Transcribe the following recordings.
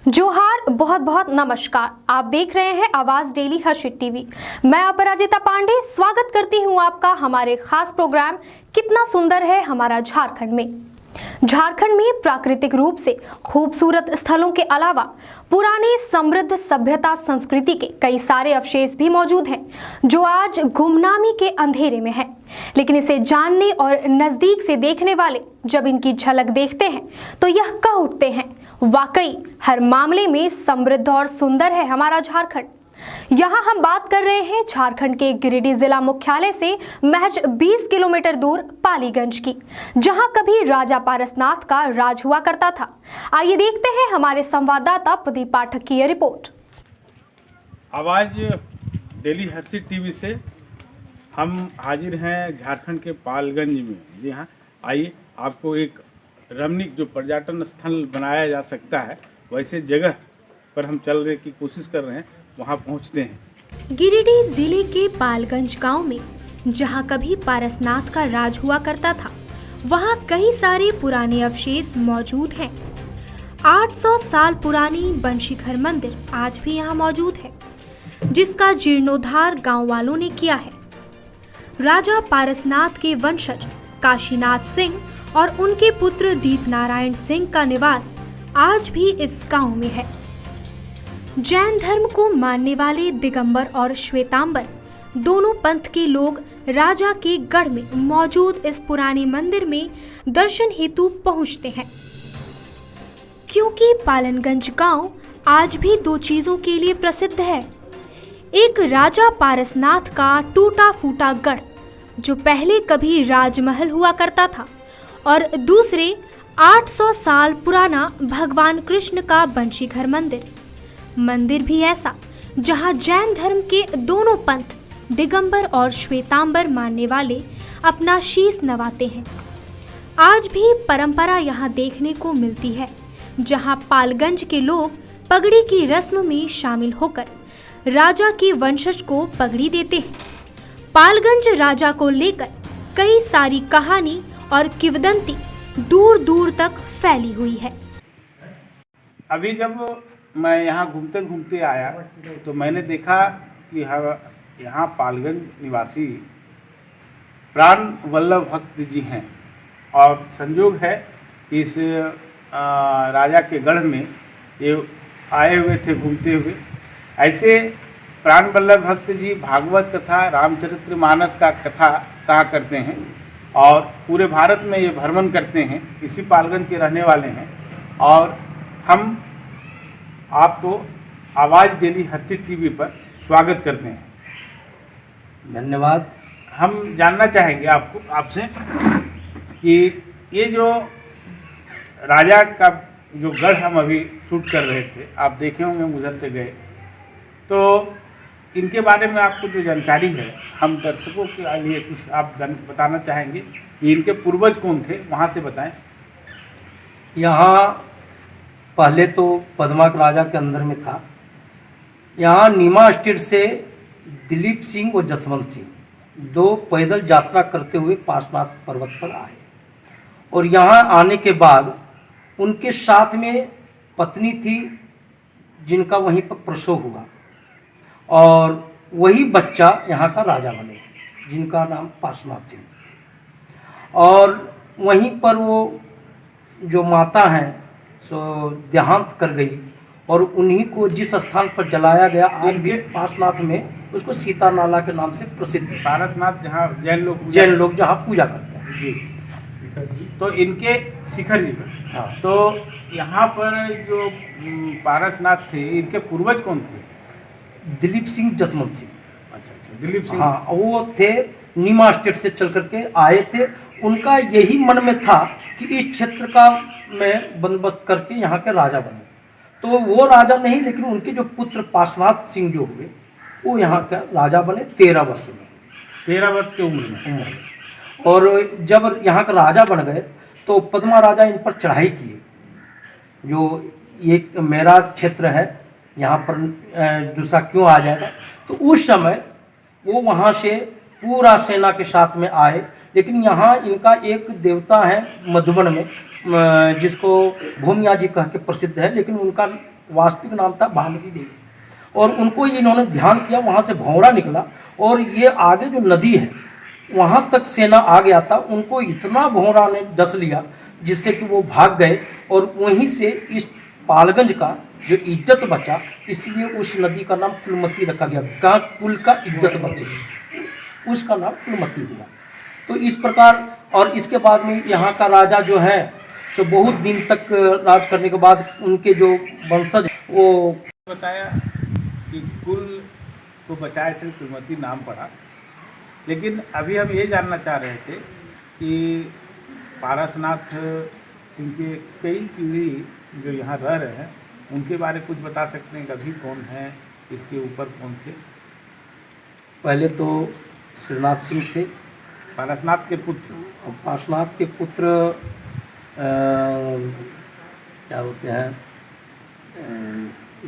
जोहार, बहुत बहुत नमस्कार। आप देख रहे हैं आवाज डेली हर्षित टीवी। मैं अपराजिता पांडे स्वागत करती हूं आपका हमारे खास प्रोग्राम कितना सुंदर है हमारा झारखंड में। झारखंड में प्राकृतिक रूप से खूबसूरत स्थलों के अलावा पुरानी समृद्ध सभ्यता संस्कृति के कई सारे अवशेष भी मौजूद हैं जो आज गुमनामी के अंधेरे में हैं। लेकिन इसे जानने और नजदीक से देखने वाले जब इनकी झलक देखते हैं तो यह कह उठते हैं, वाकई हर मामले में समृद्ध और सुंदर है हमारा झारखंड। यहाँ हम बात कर रहे हैं झारखंड के गिरिडीह जिला मुख्यालय से महज 20 किलोमीटर दूर पालीगंज की, जहाँ कभी राजा पारसनाथ का राज हुआ करता था। आइए देखते हैं हमारे संवाददाता प्रदीप पाठक की यह रिपोर्ट। आवाज डेली हर्षित टीवी से हम हाजिर हैं झारखंड के पालगंज में। जी हाँ, आइए आपको एक रमणीक जो पर्यटन स्थल बनाया जा सकता है वैसे जगह पर हम चलने की कोशिश कर रहे हैं, वहाँ पहुँचते हैं। गिरिडीह जिले के पालगंज गांव में जहां कभी पारसनाथ का राज हुआ करता था, वहां कई सारे पुराने अवशेष मौजूद हैं। 800 साल पुरानी बंशीधर मंदिर आज भी यहां मौजूद है, जिसका जीर्णोद्धार गांव वालों ने किया है। राजा पारसनाथ के वंशज काशीनाथ सिंह और उनके पुत्र दीपनारायण सिंह का निवास आज भी इस गांव में है। जैन धर्म को मानने वाले दिगंबर और श्वेतांबर दोनों पंथ के लोग राजा के गढ़ में मौजूद इस पुराने मंदिर में दर्शन हेतु पहुंचते हैं, क्योंकि पालनगंज गांव आज भी दो चीजों के लिए प्रसिद्ध है। एक राजा पारसनाथ का टूटा फूटा गढ़ जो पहले कभी राजमहल हुआ करता था, और दूसरे 800 साल पुराना भगवान कृष्ण का बंशीधर मंदिर भी ऐसा जहां जैन धर्म के दोनों पंथ दिगंबर और श्वेतांबर मानने वाले अपना शीश नवाते हैं। आज भी परंपरा यहां देखने को मिलती है, जहां पालगंज के लोग पगड़ी की रस्म में शामिल होकर राजा के वंशज को पगड़ी देते हैं। पालगंज राजा को लेकर कई सारी कहानी और किंवदंती दूर दूर तक फैली हुई है। अभी जब मैं यहाँ घूमते घूमते आया तो मैंने देखा कि यहाँ पालगंज निवासी प्राण वल्लभ भक्त जी हैं, और संयोग है कि इस राजा के गढ़ में ये आए हुए थे घूमते हुए। ऐसे प्राण वल्लभ भक्त जी भागवत कथा, रामचरितमानस का कथा कहा करते हैं और पूरे भारत में ये भ्रमण करते हैं। इसी पालगंज के रहने वाले हैं और हम आपको आवाज़ डेली हर्षित टीवी पर स्वागत करते हैं। धन्यवाद। हम जानना चाहेंगे आपसे कि ये जो राजा का जो गढ़ हम अभी शूट कर रहे थे, आप देखे होंगे हम उधर से गए, तो इनके बारे में आपको जो जानकारी है हम दर्शकों के लिए कुछ आप बताना चाहेंगे कि इनके पूर्वज कौन थे, वहाँ से बताएं। यहाँ पहले तो पद्मा के राजा के अंदर में था। यहाँ नीमा स्टेट से दिलीप सिंह और जसवंत सिंह दो पैदल यात्रा करते हुए पार्श्वनाथ पर्वत पर आए, और यहाँ आने के बाद उनके साथ में पत्नी थी जिनका वहीं पर प्रसव हुआ, और वही बच्चा यहाँ का राजा बने जिनका नाम पार्श्वनाथ सिंह। और वहीं पर वो जो माता हैं सो देहांत कर गई, और उन्हीं को जिस स्थान पर जलाया गया आज भी पार्श्वनाथ में, उसको सीता नाला के नाम से प्रसिद्ध है। पारसनाथ जहाँ जैन लोग जहाँ पूजा करते हैं जी। तो इनके शिखर जी में, हाँ। तो यहाँ पर जो पारसनाथ थे इनके पूर्वज कौन थे? दिलीप सिंह जसवंत सिंह। अच्छा, दिलीप सिंह। हाँ, वो थे नीमा स्टेट से चल करके आए थे। उनका यही मन में था कि इस क्षेत्र का मैं बंदोबस्त करके यहाँ के राजा बने। तो वो राजा नहीं, लेकिन उनके जो पुत्र पार्श्वनाथ सिंह जो हुए वो यहाँ का राजा बने 13 वर्ष में। 13 वर्ष की उम्र में। और जब यहाँ का राजा बन गए तो पद्मा राजा इन पर चढ़ाई किए। जो ये मेरा क्षेत्र है, यहाँ पर दूसरा क्यों आ जाएगा। तो उस समय वो वहाँ से पूरा सेना के साथ में आए, लेकिन यहाँ इनका एक देवता है मधुबन में जिसको भूमिया जी कह के प्रसिद्ध है, लेकिन उनका वास्तविक नाम था भानगी देवी। और उनको इन्होंने ध्यान किया, वहाँ से भंवरा निकला और ये आगे जो नदी है वहाँ तक सेना आ गया था। उनको इतना भंवरा ने डस लिया जिससे कि वो भाग गए और वहीं से इस पालगंज का जो इज्जत बचा, इसलिए उस नदी का नाम कुलमती रखा गया। कहाँ कुल का इज्जत बचे, उसका नाम कुलमती हुआ। तो इस प्रकार, और इसके बाद में यहाँ का राजा जो है सो बहुत दिन तक राज करने के बाद उनके जो वंशज वो बताया कि कुल को बचाए से कुलमती नाम पड़ा। लेकिन अभी हम ये जानना चाह रहे थे कि पारसनाथ सिंह के कई पीढ़ी जो यहाँ रह रहे हैं उनके बारे में कुछ बता सकते हैं? अभी कौन है, इसके ऊपर कौन थे? पहले तो श्रीनाथ सिंह थे, पारसनाथ के पुत्र। और पार्श्वनाथ के पुत्र क्या होते हैं,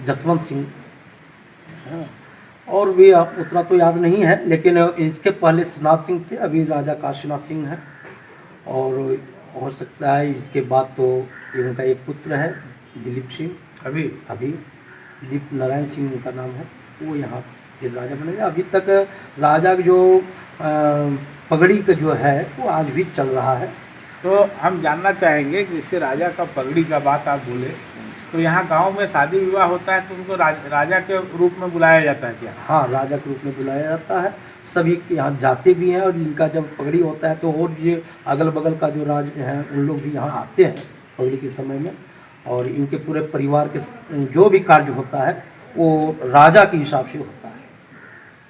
जसवंत सिंह। हाँ, और वे उतना तो याद नहीं है, लेकिन इसके पहले श्रीनाथ सिंह थे, अभी राजा काशीनाथ सिंह हैं। और हो सकता है इसके बाद तो इनका एक पुत्र है दिलीप सिंह, अभी दिलीप नारायण सिंह उनका नाम है, वो यहाँ के राजा बने। अभी तक राजा जो पगड़ी का जो है वो आज भी चल रहा है। तो हम जानना चाहेंगे कि जैसे राजा का पगड़ी का बात आप बोले, तो यहाँ गांव में शादी विवाह होता है तो उनको राजा के रूप में बुलाया जाता है क्या? हाँ, राजा के रूप में बुलाया जाता है। सभी यहाँ जाते भी हैं और इनका जब पगड़ी होता है तो और ये अगल बगल का जो राज हैं उन लोग भी यहाँ आते हैं पगड़ी के समय में। और इनके पूरे परिवार के जो भी कार्य होता है वो राजा के हिसाब से होता है,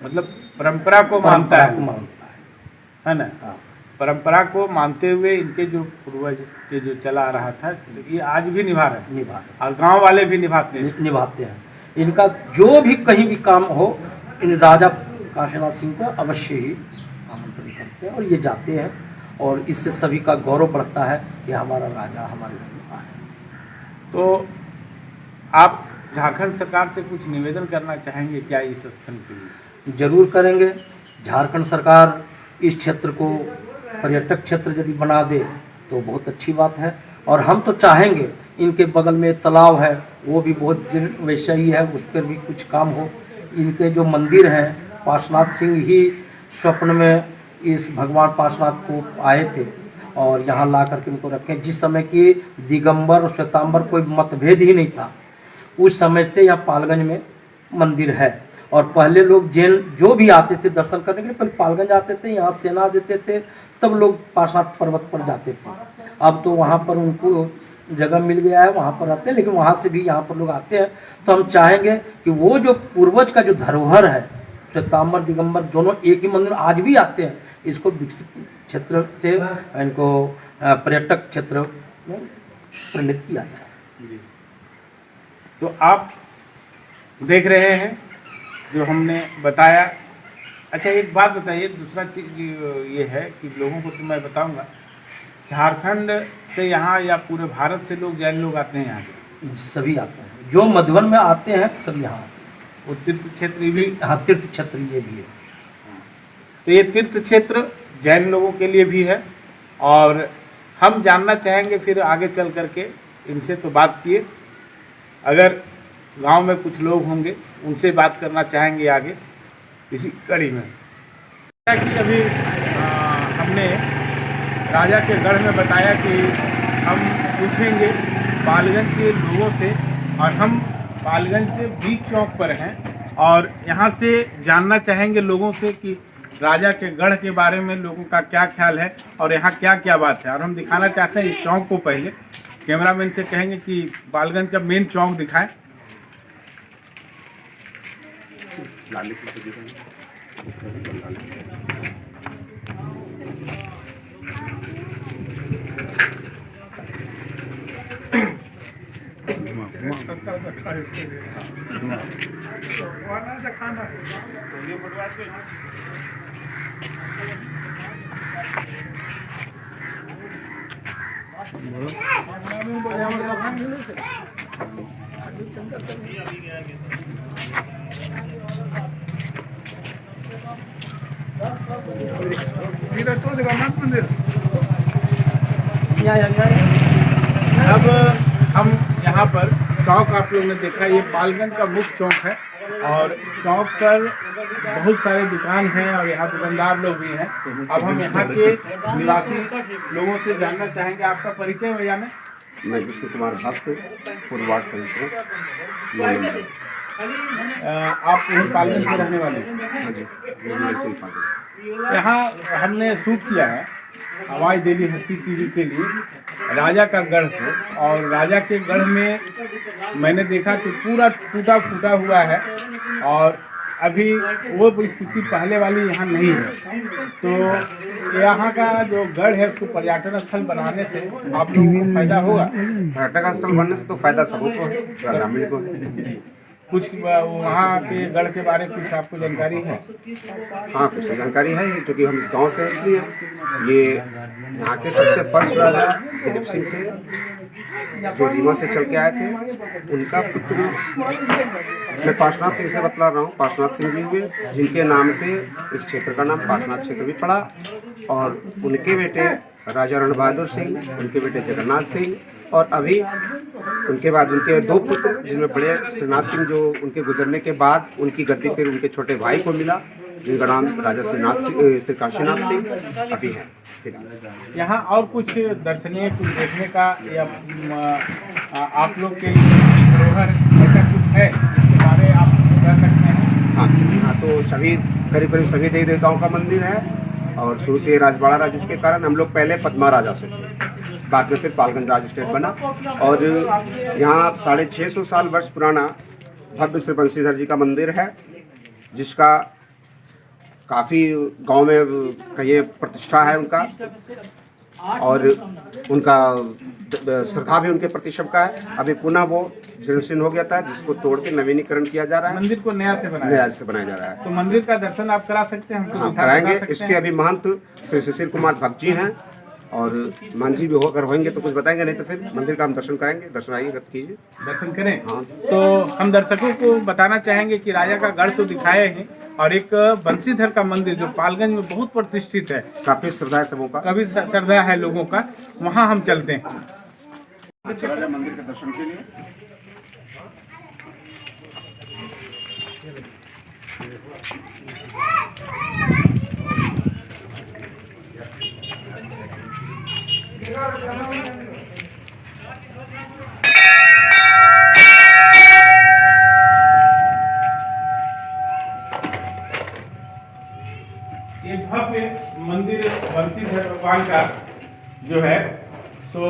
मतलब परंपरा को मानता है ना? हाँ। परंपरा को मानते हुए इनके जो पूर्वज के जो चला आ रहा था ये आज भी निभा रहे हैं और गांव वाले भी निभाते हैं। इनका जो भी कहीं भी काम हो, इन राजा काशीनाथ सिंह को अवश्य ही आमंत्रित करते हैं और ये जाते हैं। और इससे सभी का गौरव बढ़ता है कि हमारा राजा हमारे घर में आया। तो आप झारखंड सरकार से कुछ निवेदन करना चाहेंगे क्या इस स्थल के लिए? जरूर करेंगे। झारखंड सरकार इस क्षेत्र को पर्यटक क्षेत्र यदि बना दे तो बहुत अच्छी बात है। और हम तो चाहेंगे, इनके बगल में तालाब है वो भी बहुत वैसा ही है, उस पर भी कुछ काम हो। इनके जो मंदिर हैं, पार्श्वनाथ सिंह ही स्वप्न में इस भगवान पार्श्वनाथ को आए थे और यहाँ ला करके उनको रखें। जिस समय की दिगंबर और श्वेतांबर कोई मतभेद ही नहीं था, उस समय से यहाँ पालगंज में मंदिर है। और पहले लोग जैन जो भी आते थे दर्शन करने के लिए पहले पालगंज आते थे, यहाँ सेना देते थे, तब लोग पार्श्वनाथ पर्वत पर जाते थे। अब तो वहाँ पर उनको जगह मिल गया है, वहाँ पर रहते हैं, लेकिन वहाँ से भी यहाँ पर लोग आते हैं। तो हम चाहेंगे कि वो जो पूर्वज का जो धरोहर है, श्वेतांबर दिगंबर दोनों एक ही मंदिर आज भी आते हैं, इसको विकसित क्षेत्र से इनको पर्यटक क्षेत्र में परिणत किया जाए। तो आप देख रहे हैं जो हमने बताया। अच्छा, एक बात बताइए, दूसरा चीज़ ये है कि लोगों को तो मैं बताऊंगा, झारखंड से यहाँ या पूरे भारत से लोग जैन लोग आते हैं यहाँ? सभी आते हैं, जो मधुबन में आते हैं सभी यहाँ आते हैं। वो तीर्थ क्षेत्र भी? हाँ, तीर्थ क्षेत्र ये भी है। तो ये तीर्थ क्षेत्र जैन लोगों के लिए भी है। और हम जानना चाहेंगे फिर आगे चल करके, इनसे तो बात किए, अगर गांव में कुछ लोग होंगे उनसे बात करना चाहेंगे आगे इसी कड़ी में। कि अभी हमने राजा के गढ़ में बताया कि हम पूछेंगे पालगंज के लोगों से, और हम पालगंज के बीच चौक पर हैं और यहाँ से जानना चाहेंगे लोगों से कि राजा के गढ़ के बारे में लोगों का क्या ख्याल है और यहाँ क्या क्या बात है। और हम दिखाना चाहते हैं इस चौक को। पहले कैमरामैन से कहेंगे कि पालगंज का मेन चौक दिखाएं। अब हम यहाँ पर चौक आप लोग ने देखा, ये पालगंज का मुख्य चौक है और चौक पर बहुत सारे दुकान हैं और यहाँ दुकानदार लोग भी हैं। अब हम यहाँ के निवासी लोगों से जानना चाहेंगे, आपका परिचय भैया में? मैं विष्णु कुमार भक्त, पूर्व वार्ड परिषद। आप यहीं पालगंज के रहने वाले हैं? हाँ जी, बिल्कुल पालगंज। यहाँ हमने शूट किया है आवाज़ डेली हस्ती टीवी के लिए राजा का गढ़ को, और राजा के गढ़ में मैंने देखा कि पूरा टूटा फूटा हुआ है और अभी वो स्थिति पहले वाली यहाँ नहीं है। तो यहाँ का जो गढ़ है उसको पर्यटन स्थल बनाने से आप लोगों को फायदा होगा? पर्यटक स्थल बनने से तो फायदा सबको है, ग्रामीण को है। कुछ वहाँ के गढ़ के बारे में कुछ आपको जानकारी है? हाँ, कुछ जानकारी है, क्योंकि हम इस गांव से इसलिए ये यहाँ के सबसे फर्स्ट राजा दिलीप सिंह थे, जो रीवा से चल के आए थे। उनका पुत्र, मैं पार्श्वनाथ सिंह से बतला रहा हूँ, पार्श्वनाथ सिंह जी हुए, जिनके नाम से इस क्षेत्र का नाम पार्श्वनाथ क्षेत्र भी पड़ा। और उनके बेटे राजा रण बहादुर सिंह, उनके बेटे जगन्नाथ सिंह, और अभी उनके बाद उनके दो पुत्र, जिनमें बड़े श्रीनाथ सिंह जो उनके गुजरने के बाद उनकी गद्दी फिर उनके छोटे भाई को मिला, जिनका नाम राजा श्री काशीनाथ सिंह अभी हैं। यहाँ और कुछ दर्शनीय कुछ देखने का या आप लोग के लिए धरोहर ऐसा कुछ है जिसके बारे आप बता सकते हैं? हाँ, यहाँ तो सभी करीब करीब सभी देवी देवताओं का मंदिर है और शुरू से राजवाड़ा राज, जिसके कारण हम लोग पहले पद्मा राजा से थे, बाद में फिर पालगंज राज स्टेट बना। और यहाँ 650 साल वर्ष पुराना भव्य श्री बंशीधर जी का मंदिर है, जिसका काफ़ी गांव में कहीं प्रतिष्ठा है उनका, और उनका श्रद्धा भी उनके प्रति सबका है। अभी पुनः वो जीर्णशीर्ण हो गया था, जिसको तोड़ के नवीनीकरण किया जा रहा है, मंदिर को नया से बनाया जा रहा है। तो मंदिर का दर्शन आप करा सकते हैं? हाँ, कराएंगे। इसके अभी महंत श्री शिशिर कुमार भक्त जी हैं, और मान जी भी होकर होंगे तो कुछ बताएंगे, नहीं तो फिर मंदिर का हम दर्शन कराएंगे। दर्शन आइए, कीजिए, दर्शन करें। हाँ। तो हम दर्शकों को बताना चाहेंगे कि राजा का गढ़ तो दिखाए हैं, और एक बंशीधर का मंदिर जो पालगंज में बहुत प्रतिष्ठित है, काफी श्रद्धा है सबों का, काफी श्रद्धा है लोगों का, वहाँ हम चलते हैं। चला जाए मंदिर के दर्शन के लिए। ये भव्य मंदिर बंशीधर भगवान का जो है सो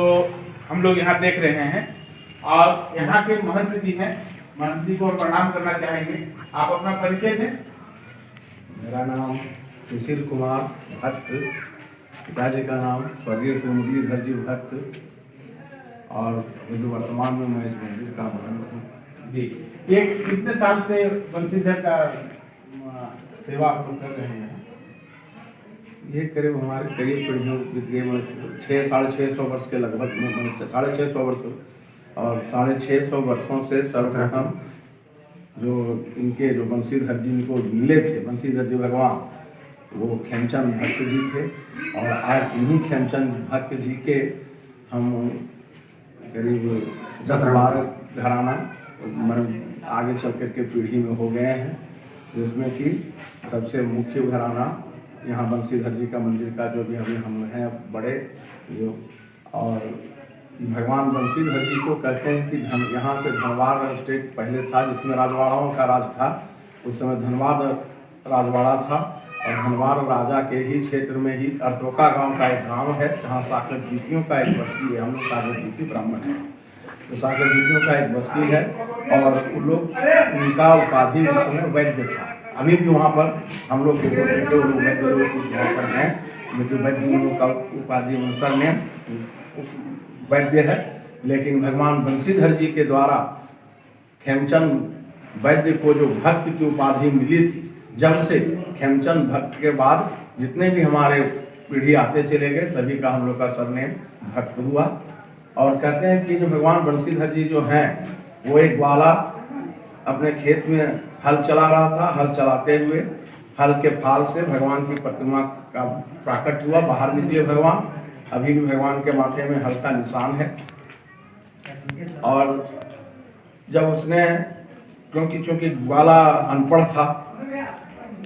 हम लोग यहाँ देख रहे हैं, और यहाँ के महंत जी हैं, महंत जी को प्रणाम करना चाहेंगे। आप अपना परिचय दें। मेरा नाम शिशिर कुमार भक्त, पिताजी का नाम स्वर्गीय श्री मुरलीधर जी भक्त, और वर्तमान में मैं इस मंदिर का महंत हूँ। जी, ये कितने साल से बंशीधर का सेवा आप लोग कर रहे हैं? ये करीब हमारे करीब पीढ़ियों बीत गए, मतलब 600-650 वर्ष के लगभग, 650 वर्ष, और 650 वर्षों से सर्वप्रथम जो इनके जो बंशीधर जी को मिले थे, बंशीधर जी भगवान, वो खेमचंद भक्त जी थे। और आज इन्हीं खेमचंद भक्त जी के हम करीब 10-12 घराना मतलब आगे चल कर के पीढ़ी में हो गए हैं, जिसमें कि सबसे मुख्य घराना यहाँ बंशीधर जी का मंदिर का जो भी अभी हम हैं बड़े जो, और भगवान बंशीधर जी को कहते हैं कि यहाँ से धनवाड़ स्टेट पहले था, जिसमें राजवाड़ाओं का राज था। उस समय धनवाड़ राजवाड़ा था, और धनवाड़ राजा के ही क्षेत्र में ही अर्तोका गांव का एक गांव है, जहाँ साकर दीपियों का एक बस्ती है। हम लोग साकर दीपी ब्राह्मण हैं, तो साकर दीपियों का एक बस्ती है, और उन लोग उनका उपाधि उस समय वैद्य था। अभी भी वहाँ पर हम लोग के वैद्य लोग कुछ वहाँ पर हैं, लेकिन वैद्य लोगों का उपाधि अनुसार में वैद्य है। लेकिन भगवान बंशीधर जी के द्वारा खेमचंद वैद्य को जो भक्त की उपाधि मिली थी, जब से खेमचंद भक्त के बाद जितने भी हमारे पीढ़ी आते चले गए, सभी का हम लोग का सरनेम भक्त हुआ। और कहते हैं कि जो भगवान बंशीधर जी जो हैं, वो एक ग्वाला अपने खेत में हल चला रहा था। हल चलाते हुए हल के फाल से भगवान की प्रतिमा का प्राकट हुआ, बाहर निकले भगवान। अभी भी भगवान के माथे में हल का निशान है। और जब उसने क्योंकि ग्वाला अनपढ़ था,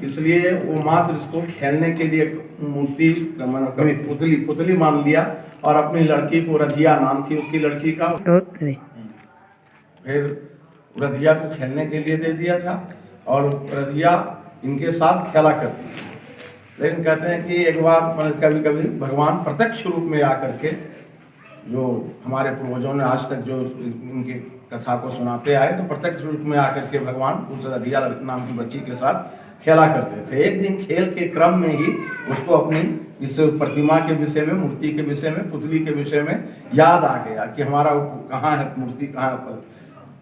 इसलिए वो मात्र इसको खेलने के लिए एक मूर्ति पुतली मान लिया और अपनी लड़की को, रजिया नाम थी उसकी लड़की का, फिर रजिया को खेलने के लिए दे दिया था और रजिया इनके साथ खेला करती थी। लेकिन कहते हैं कि एक बार कभी कभी भगवान प्रत्यक्ष रूप में आकर के, जो हमारे पूर्वजों ने आज तक जो इनकी कथा को सुनाते आए, तो प्रत्यक्ष रूप में आकर के भगवान उस रजिया नाम की बच्ची के साथ खेला करते थे। एक दिन खेल के क्रम में ही उसको अपनी इस प्रतिमा के विषय में, मूर्ति के विषय में, पुतली के विषय में याद आ गया कि हमारा कहाँ है मूर्ति, कहाँ है।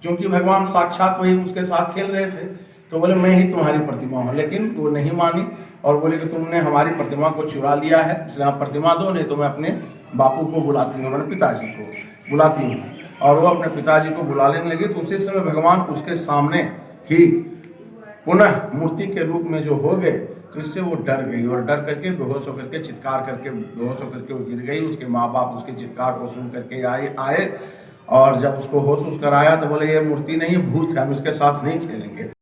क्योंकि भगवान साक्षात वही उसके साथ खेल रहे थे, तो बोले मैं ही तुम्हारी प्रतिमा हूँ। लेकिन वो नहीं मानी और बोले कि तुमने हमारी प्रतिमा को चुरा लिया है, इसलिए आप प्रतिमा दो, नहीं तो मैं अपने बापू को बुलाती हूँ, मैंने पिताजी को बुलाती हूँ। और वो अपने पिताजी को बुला लेने लगे। तो उसी समय भगवान उसके सामने ही पुनः मूर्ति के रूप में जो हो गए, तो इससे वो डर गई और डर करके बेहोश होकर के चित्कार करके बेहोश होकर के वो गिर गई। उसके माँ बाप उसके चित्कार को सुन करके आए और जब उसको होश कर आया तो बोले ये मूर्ति नहीं, भूत है, हम इसके साथ नहीं खेलेंगे।